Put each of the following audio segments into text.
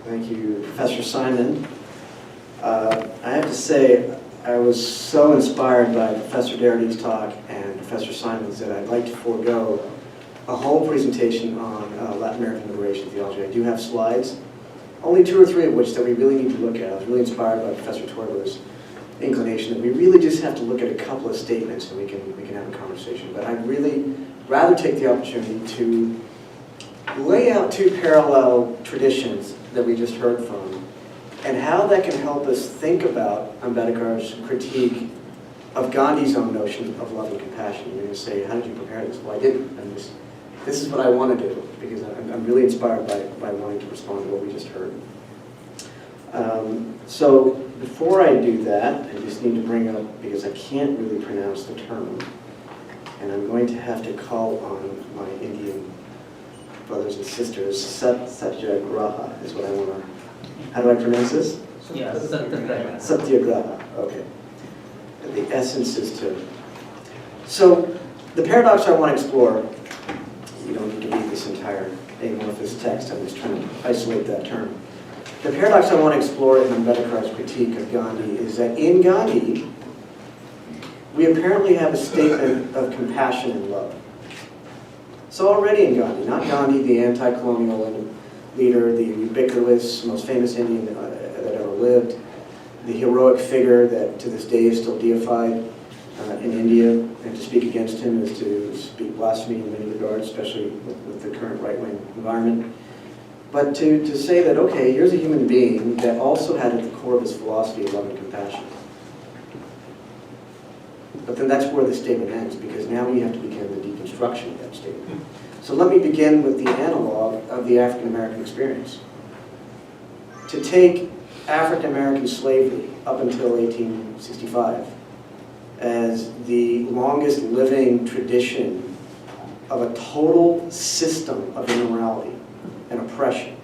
Thank you, Professor Simon. I have to say, I was so inspired by Professor Doherty's talk and Professor Simon's that I'd like to forego a whole presentation on Latin American liberation theology. I do have slides, only 2 or 3 of which that we really need to look at. I was really inspired by Professor Torber's inclination that we really just have to look at a couple of statements and we can have a conversation. But I'd really rather take the opportunity to lay out 2 parallel traditions that we just heard from and how that can help us think about Ambedkar's critique of Gandhi's own notion of love and compassion. You're going to say, how did you prepare this? Well, I didn't. This is what I want to do because I'm really inspired by wanting to respond to what we just heard. So before I do that, I just need to bring up, because I can't really pronounce the term, and I'm going to have to call on my Indian brothers and sisters. Satyagraha is what I want to... How do I pronounce this? Yeah, Satyagraha. Satyagraha, okay. The essence is to... So, the paradox I want to explore, you don't need to read this entire amorphous text, I'm just trying to isolate that term. The paradox I want to explore in Ambedkar's critique of Gandhi is that in Gandhi, we apparently have a statement of compassion and love. So already in Gandhi, not Gandhi, the anti-colonial leader, the ubiquitous, most famous Indian that ever lived, the heroic figure that to this day is still deified in India, and to speak against him is to speak blasphemy in many regards, especially with the current right-wing environment. But to say that, okay, here's a human being that also had at the core of his philosophy love and compassion. But then that's where the statement ends, because now we have to begin the deconstruction of that statement. So let me begin with the analog of the African American experience. To take African American slavery up until 1865 as the longest living tradition of a total system of immorality and oppression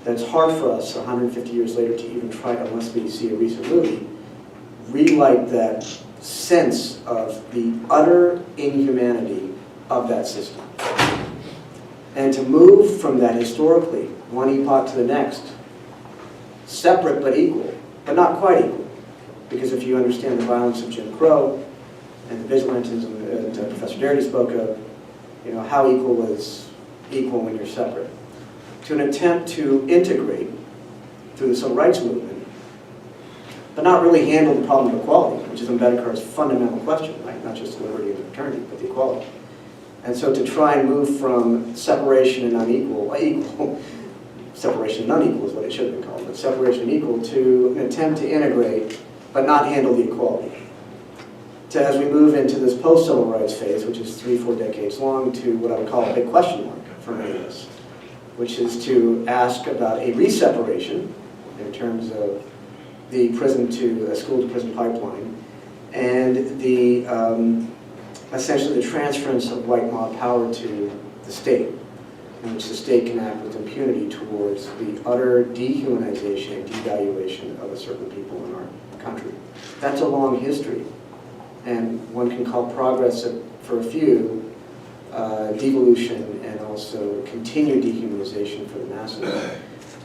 that's hard for us 150 years later to even try, unless we see a recent movie, relight that sense of the utter inhumanity of that system. And to move from that historically, one epoch to the next, separate but equal, but not quite equal. Because if you understand the violence of Jim Crow and the vigilantism that Professor Doherty spoke of, you know, how equal is equal when you're separate. To an attempt to integrate through the civil rights movement, but not really handle the problem of equality, which is Ambedkar's fundamental question, right? Not just the liberty and the fraternity, but the equality. And so to try and move from separation and unequal, separation and unequal is what it should have been called, but separation and equal to an attempt to integrate, but not handle the equality. To, as we move into this post-civil rights phase, which is 3-4 decades long, to what I would call a big question mark for many of us, which is to ask about a re-separation in terms of the prison to school to prison pipeline, and the essentially the transference of white mob power to the state, in which the state can act with impunity towards the utter dehumanization and devaluation of a certain people in our country. That's a long history, and one can call progress for a few devolution and also continued dehumanization for the masses.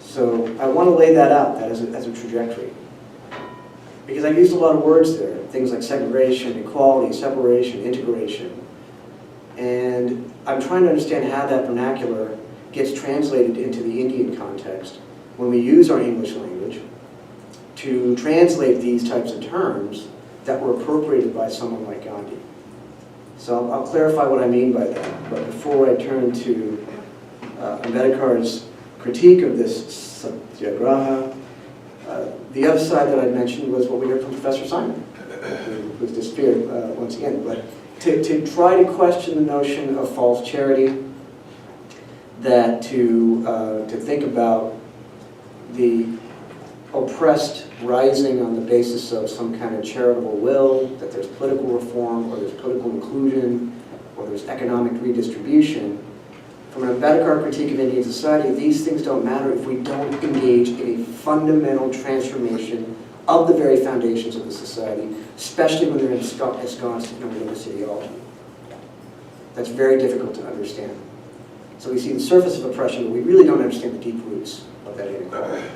So I want to lay that out, that as a trajectory. Because I've used a lot of words there, things like segregation, equality, separation, integration. And I'm trying to understand how that vernacular gets translated into the Indian context when we use our English language to translate these types of terms that were appropriated by someone like Gandhi. So I'll clarify what I mean by that. But before I turn to Ambedkar's critique of this Satyagraha, the other side that I mentioned was what we heard from Professor Simon, who's disappeared once again. But to try to question the notion of false charity, that to think about the oppressed rising on the basis of some kind of charitable will, that there's political reform, or there's political inclusion, or there's economic redistribution. From an Ambedkar critique of Indian society, these things don't matter if we don't engage in a fundamental transformation of the very foundations of the society, especially when they're ensconced in a religious ideology. That's very difficult to understand. So we see the surface of oppression, but we really don't understand the deep roots of that inequality.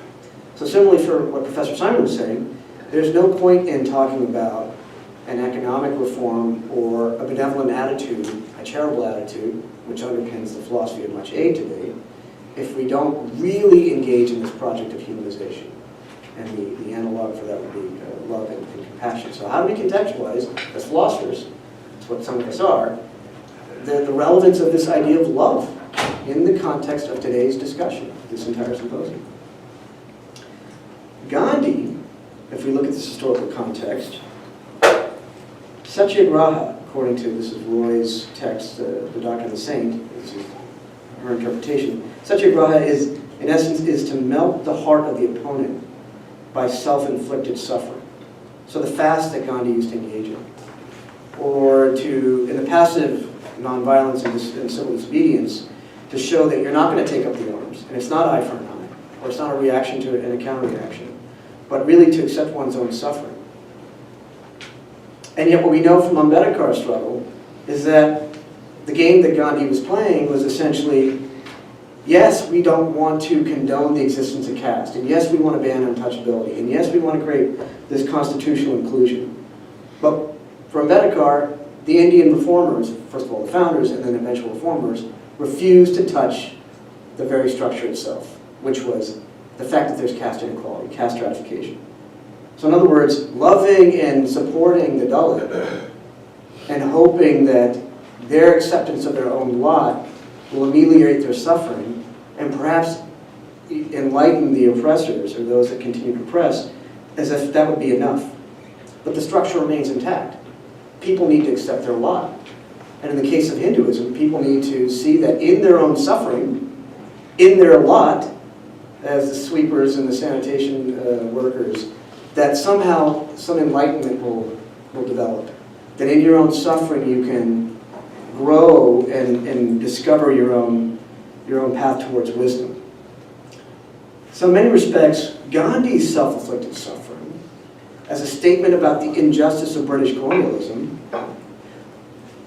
So similarly for what Professor Simon was saying, there's no point in talking about an economic reform or a benevolent attitude, a charitable attitude, which underpins the philosophy of much aid today, if we don't really engage in this project of humanization. And the analog for that would be love and compassion. So how do we contextualize, as philosophers, that's what some of us are, the relevance of this idea of love in the context of today's discussion, this entire symposium? Gandhi, if we look at this historical context, Satyagraha, according to, this is Roy's text, The Doctrine of the Saint, this is her interpretation, Satyagraha is, in essence, is to melt the heart of the opponent by self-inflicted suffering. So the fast that Gandhi used to engage in. Or to, in the passive nonviolence and civil disobedience, to show that you're not going to take up the arms, and it's not eye for an eye, or it's not a reaction to it and a counter-reaction, but really to accept one's own suffering. And yet what we know from Ambedkar's struggle is that the game that Gandhi was playing was essentially, yes, we don't want to condone the existence of caste, and yes, we want to ban untouchability, and yes, we want to create this constitutional inclusion. But for Ambedkar, the Indian reformers, first of all the founders and then eventual reformers, refused to touch the very structure itself, which was the fact that there's caste inequality, caste stratification. So in other words, loving and supporting the Dalit and hoping that their acceptance of their own lot will ameliorate their suffering and perhaps enlighten the oppressors or those that continue to oppress, as if that would be enough. But the structure remains intact. People need to accept their lot. And in the case of Hinduism, people need to see that in their own suffering, in their lot, as the sweepers and the sanitation workers, that somehow some enlightenment will develop. That in your own suffering you can grow and discover your own path towards wisdom. So in many respects, Gandhi's self-inflicted suffering, as a statement about the injustice of British colonialism,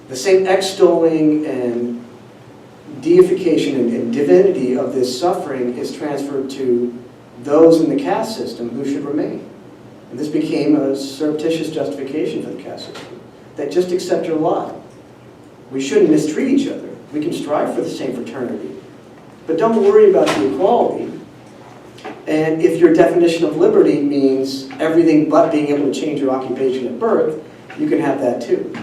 the same extolling and deification and divinity of this suffering is transferred to those in the caste system who should remain. And this became a surreptitious justification for the caste system, that just accept your lot. We shouldn't mistreat each other. We can strive for the same fraternity. But don't worry about the equality. And if your definition of liberty means everything but being able to change your occupation at birth, you can have that too.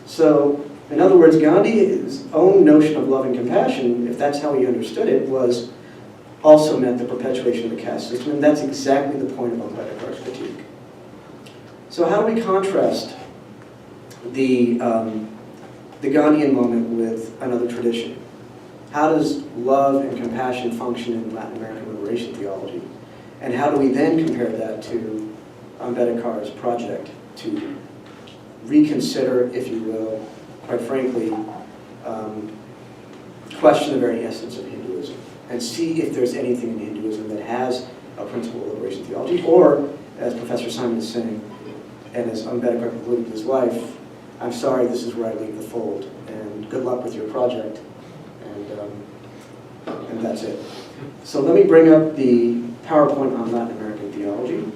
So, in other words, Gandhi's own notion of love and compassion, if that's how he understood it, was also meant the perpetuation of the caste system, and that's exactly the point of Ambedkar's critique. So how do we contrast the Gandhian moment with another tradition? How does love and compassion function in Latin American liberation theology? And how do we then compare that to Ambedkar's project to reconsider, if you will, quite frankly, question the very essence of Hinduism and see if there's anything in Hinduism that has a principle of liberation theology, or, as Professor Simon is saying, and as Ambedkar concluded his life, I'm sorry, this is where I leave the fold, and good luck with your project, and that's it. So let me bring up the PowerPoint on Latin American theology,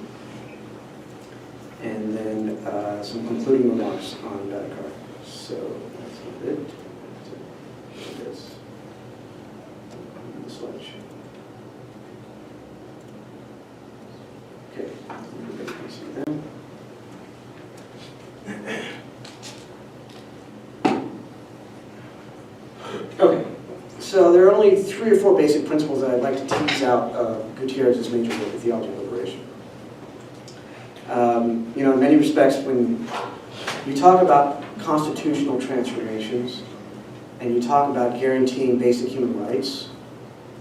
and then some concluding remarks on Ambedkar. So that's not it. It is. The slideshow. Okay, everybody can see them. Okay, so there are only 3 or 4 basic principles that I'd like to tease out of Gutierrez's major work of theology of liberation. You know, in many respects, when you talk about constitutional transformations, and you talk about guaranteeing basic human rights,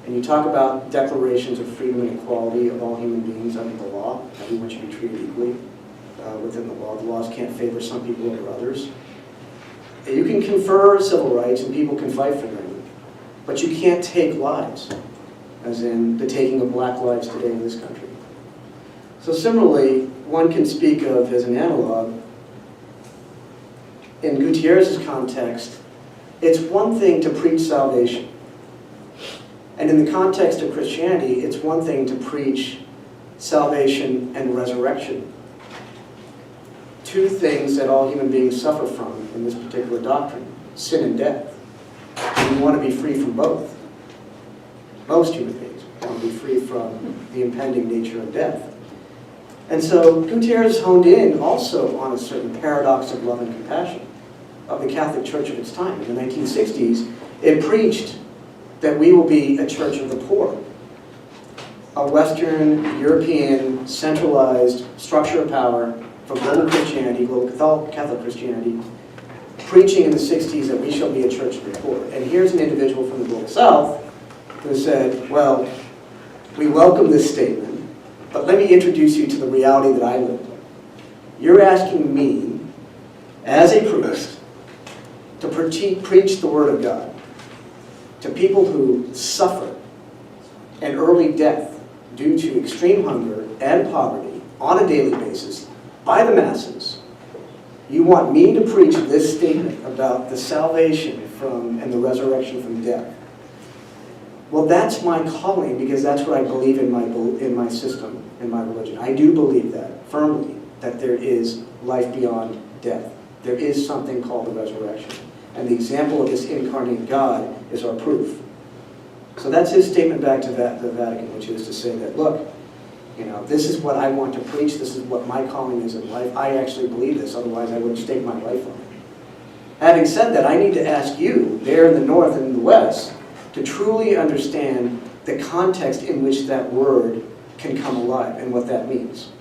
and you talk about declarations of freedom and equality of all human beings under the law, everyone should be treated equally within the law. The laws can't favor some people over others. You can confer civil rights and people can fight for them, but you can't take lives, as in the taking of black lives today in this country. So similarly, one can speak of, as an analog, in Gutierrez's context, it's one thing to preach salvation. And in the context of Christianity, it's one thing to preach salvation and resurrection. Two things that all human beings suffer from in this particular doctrine: sin and death. And we want to be free from both. Most human beings want to be free from the impending nature of death. And so Gutierrez honed in also on a certain paradox of love and compassion of the Catholic Church of its time. In the 1960s, it preached that we will be a church of the poor, a Western European centralized structure of power for global Christianity, global Catholic Christianity, preaching in the 60s that we shall be a church of the poor. And here's an individual from the global South who said, well, we welcome this statement, but let me introduce you to the reality that I live in. You're asking me, as a priest, to preach the Word of God to people who suffer an early death due to extreme hunger and poverty on a daily basis by the masses. You want me to preach this statement about the salvation from and the resurrection from death. Well, that's my calling, because that's what I believe in my system, in my religion. I do believe that firmly, that there is life beyond death. There is something called the resurrection. And the example of this incarnate God is our proof. So that's his statement back to the Vatican, which is to say that, look, this is what I want to preach. This is what my calling is in life. I actually believe this, otherwise I wouldn't stake my life on it. Having said that, I need to ask you, there in the North and in the West, to truly understand the context in which that word can come alive and what that means.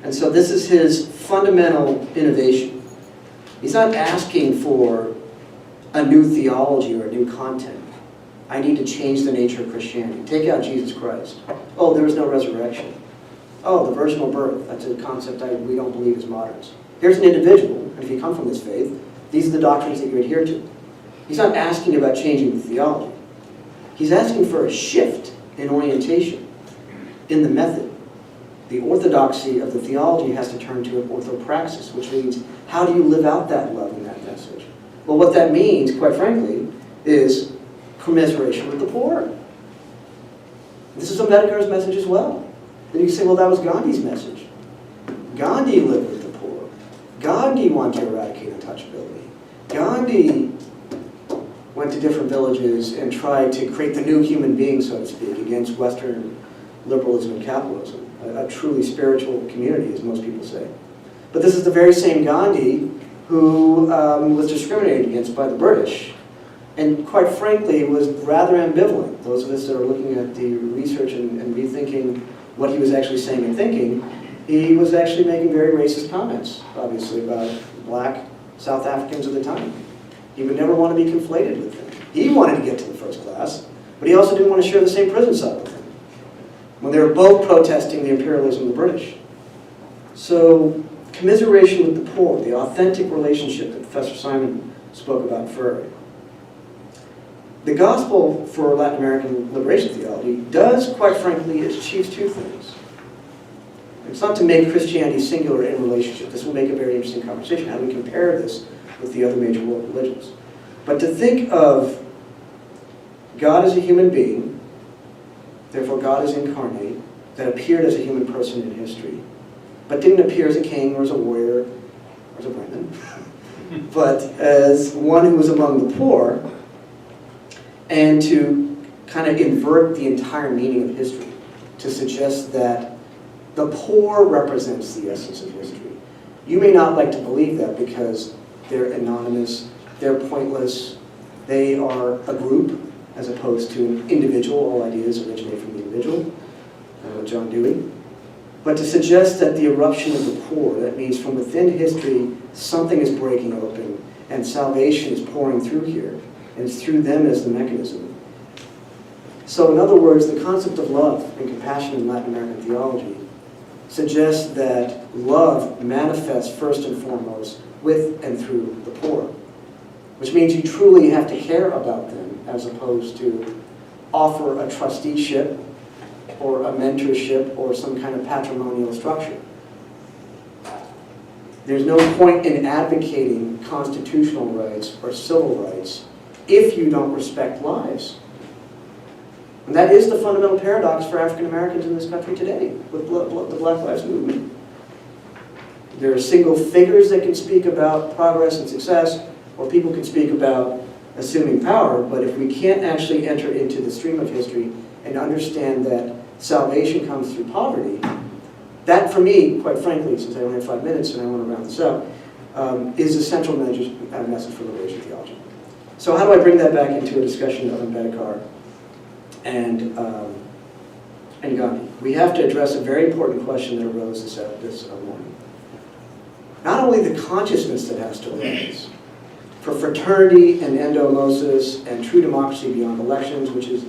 And so this is his fundamental innovation. He's not asking for a new theology or a new content. I need to change the nature of Christianity. Take out Jesus Christ. Oh, there was no resurrection. Oh, the virginal birth. That's a concept we don't believe as moderns. Here's an individual, and if you come from this faith, these are the doctrines that you adhere to. He's not asking about changing the theology. He's asking for a shift in orientation, in the method. The orthodoxy of the theology has to turn to an orthopraxis, which means how do you live out that love and that message? Well, what that means, quite frankly, is commiseration with the poor. This is Ambedkar's message as well. Then you can say, well, that was Gandhi's message. Gandhi lived with the poor. Gandhi wanted to eradicate untouchability. Gandhi went to different villages and tried to create the new human being, so to speak, against Western liberalism and capitalism, a truly spiritual community, as most people say. But this is the very same Gandhi who was discriminated against by the British, and quite frankly was rather ambivalent. Those of us that are looking at the research and rethinking what he was actually saying and thinking, he was actually making very racist comments, obviously, about black South Africans of the time. He would never want to be conflated with them. He wanted to get to the first class, but he also didn't want to share the same prison cell with them, when they were both protesting the imperialism of the British. So, commiseration with the poor, the authentic relationship that Professor Simon spoke about further. The gospel for Latin American liberation theology does, quite frankly, achieve two things. It's not to make Christianity singular in relationship. This will make a very interesting conversation. How do we compare this with the other major world religions? But to think of God as a human being, therefore God is incarnate, that appeared as a human person in history, but didn't appear as a king or as a warrior or as a Brahmin, but as one who was among the poor, and to kind of invert the entire meaning of history, to suggest that the poor represents the essence of history. You may not like to believe that because they're anonymous, they're pointless, they are a group as opposed to an individual. All ideas originate from the individual, John Dewey. But to suggest that the eruption of the poor, that means from within history, something is breaking open and salvation is pouring through here, and it's through them as the mechanism. So in other words, the concept of love and compassion in Latin American theology suggests that love manifests first and foremost with and through the poor, which means you truly have to care about them as opposed to offer a trusteeship or a mentorship or some kind of patrimonial structure. There's no point in advocating constitutional rights or civil rights if you don't respect lives. And that is the fundamental paradox for African Americans in this country today with the Black Lives Movement. There are single figures that can speak about progress and success, or people can speak about assuming power, but if we can't actually enter into the stream of history and understand that salvation comes through poverty, that for me, quite frankly, since I only have 5 minutes and I want to round this out, is a central message for liberation theology. So how do I bring that back into a discussion of Ambedkar and Gandhi? We have to address a very important question that arose this morning. Not only the consciousness that has to arise for fraternity and endomosis and true democracy beyond elections, which is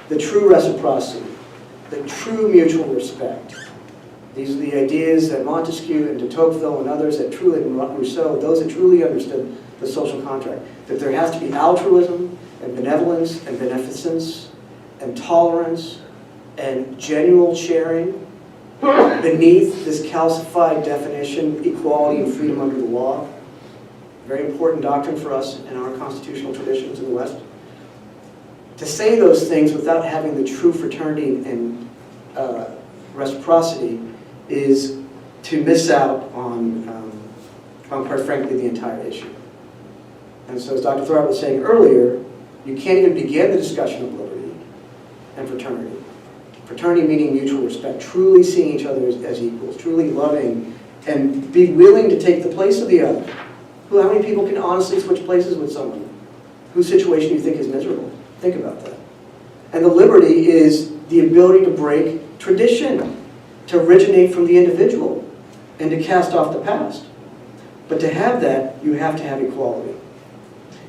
the true reciprocity, the true mutual respect. These are the ideas that Montesquieu and de Tocqueville and others that truly, Rousseau, those that truly understood the social contract, that there has to be altruism and benevolence and beneficence and tolerance and genuine sharing beneath this calcified definition, equality and freedom under the law. Very important doctrine for us in our constitutional traditions in the West. To say those things without having the true fraternity and reciprocity is to miss out on quite frankly, the entire issue. And so as Dr. Thorpe was saying earlier, you can't even begin the discussion of liberty and fraternity. Fraternity meaning mutual respect, truly seeing each other as equals, truly loving, and be willing to take the place of the other. How many people can honestly switch places with someone whose situation you think is miserable? Think about that. And the liberty is the ability to break tradition, to originate from the individual, and to cast off the past. But to have that, you have to have equality.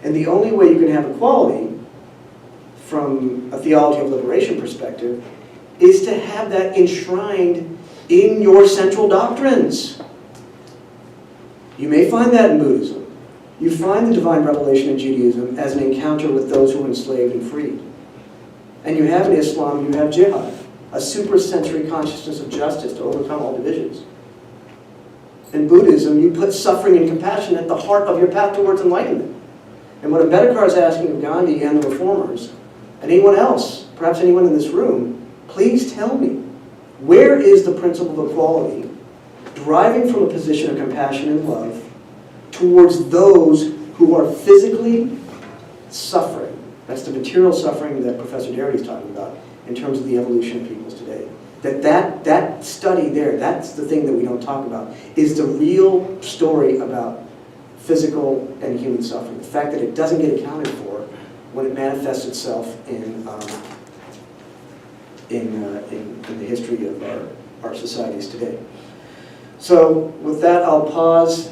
And the only way you can have equality, from a theology of liberation perspective, is to have that enshrined in your central doctrines. You may find that in Buddhism. You find the divine revelation in Judaism as an encounter with those who were enslaved and freed. And you have in Islam, you have jihad, a supersensory consciousness of justice to overcome all divisions. In Buddhism, you put suffering and compassion at the heart of your path towards enlightenment. And what Ambedkar is asking of Gandhi and the reformers, and anyone else, perhaps anyone in this room, please tell me, where is the principle of equality driving from a position of compassion and love towards those who are physically suffering? That's the material suffering that Professor Darity is talking about in terms of the evolution of peoples today. That study there, that's the thing that we don't talk about, is the real story about physical and human suffering. The fact that it doesn't get accounted for when it manifests itself in the history of our societies today. So with that, I'll pause.